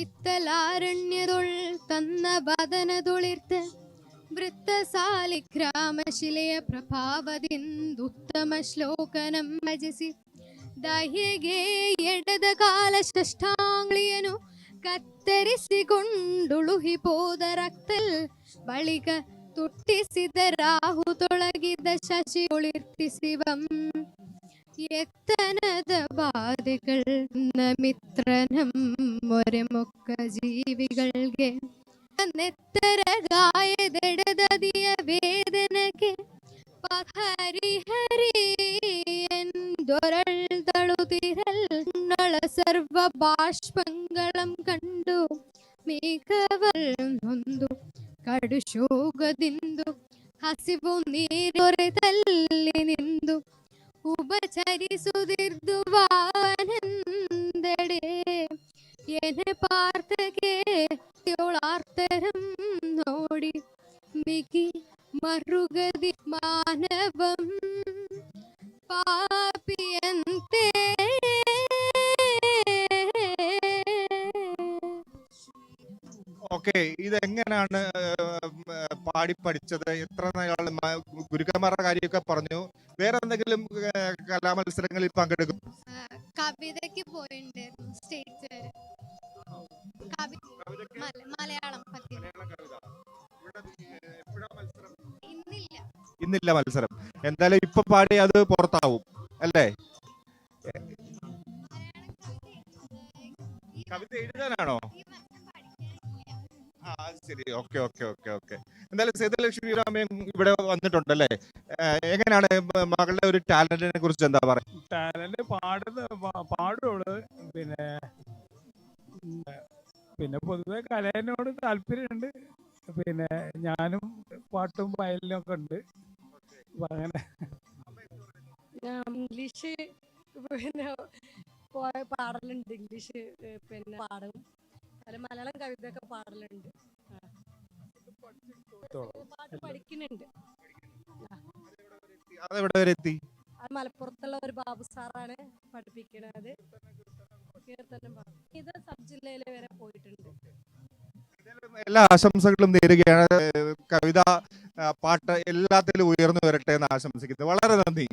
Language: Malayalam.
ഇത്തലാരണ്യതൊൾ തന്ന ബദനതൊളിർത്ത് വൃത്തസാലിഗ്രാമശിലയ പ്രഭാവದಿಂದುತ್ತಮ ಶ್ಲೋಕನಂ ಭಜಿಸಿ ದಹ್ಯಗೆ ಎಡದ ಕಾಲ ಷಷ್ಠಾಂಗ್ಲಿಯನು ಕತ್ತರಿಸಿಕೊಂಡುಳುಹಿಪೋದ ರಕ್ತಲ್ ಬಳಿಕ ತುಟ್ಟಿಸಿದ ರಾಹು ತೊಳಗಿದ ಶಶಿ ಉಳಿರ್ತಿಸಿವಂ എത്തനത ബാധകൾ മിത്രനം ഒരമൊക്ക ജീവികൾക്ക് നെത്തര ഗായതെടതിയ വേദനക്ക് ഹരിഹരി എന്തൊരൾ തളുതിരൽ സർവ ബാഷ്പങ്ങളും കണ്ടു മികവൽ നൊന്തു കടുശോകದಿಂದು ಹಸಿವು ನೀರೊರೆತಲ್ಲಿ ನಿಂದು ഉപചരിസുതിർദുവാനന്ദടേ എന്നെ പാർത്തകേ ോളാർത്തരം നോടി മികി മറുഗതി മാനവം പാപിയന്തേ. ഓക്കെ, ഇതെങ്ങനെയാണ് പാടി പഠിച്ചത്? എത്ര നാൾ ഗുരുക്കന്മാരുടെ കാര്യമൊക്കെ പറഞ്ഞു. വേറെ എന്തെങ്കിലും കലാമത്സരങ്ങളിൽ പങ്കെടുക്കും? കവിതയ്ക്ക് പോയിട്ടുണ്ടായിരുന്നു സ്റ്റേറ്റ് വരെ. മലയാളം ഇന്നില്ല മത്സരം. എന്തായാലും ഇപ്പൊ പാടി അത് പുറത്താവും അല്ലേ? കവിത എഴുതാനാണോ? ശരി, ഓക്കെ ഓക്കെ ഓക്കെ ഓക്കെ. എന്തായാലും സേതുലക്ഷ്മി രാമൻ ഇവിടെ വന്നിട്ടുണ്ടല്ലേ? എങ്ങനെയാണ് മകളുടെ ഒരു ടാലന്റിനെ കുറിച്ച് എന്താ പറയുക? ടാലന്റ് പാടുള്ളൂ. പിന്നെ പൊതുവെ കലേനോട് താല്പര്യമുണ്ട്. പിന്നെ ഞാനും പാട്ടും വയലിനും ഒക്കെ ഉണ്ട്. അങ്ങനെ ഇംഗ്ലീഷ് പിന്നെ പാടലുണ്ട്. ഇംഗ്ലീഷ് പിന്നെ പാടും. മലയാളം കവിതയൊക്കെ പാടലുണ്ട്. പാട്ട് പഠിക്കുന്നുണ്ട്. അതെവിടെ വരെ എത്തി? അത് മലപ്പുറത്തുള്ള ഒരു ബാബു സാറാണ് പഠിപ്പിക്കുന്നത്. കീർത്തനം പാടും. ഇത് സബ് ജില്ലയിലെ വരെ പോയിട്ടുണ്ട്. എല്ലാ ആശംസകളും നേരുകയാണ്. കവിത, പാട്ട് എല്ലാത്തിലും ഉയർന്നു വരട്ടെ എന്ന് ആശംസിക്കുന്നു. വളരെ നന്ദി.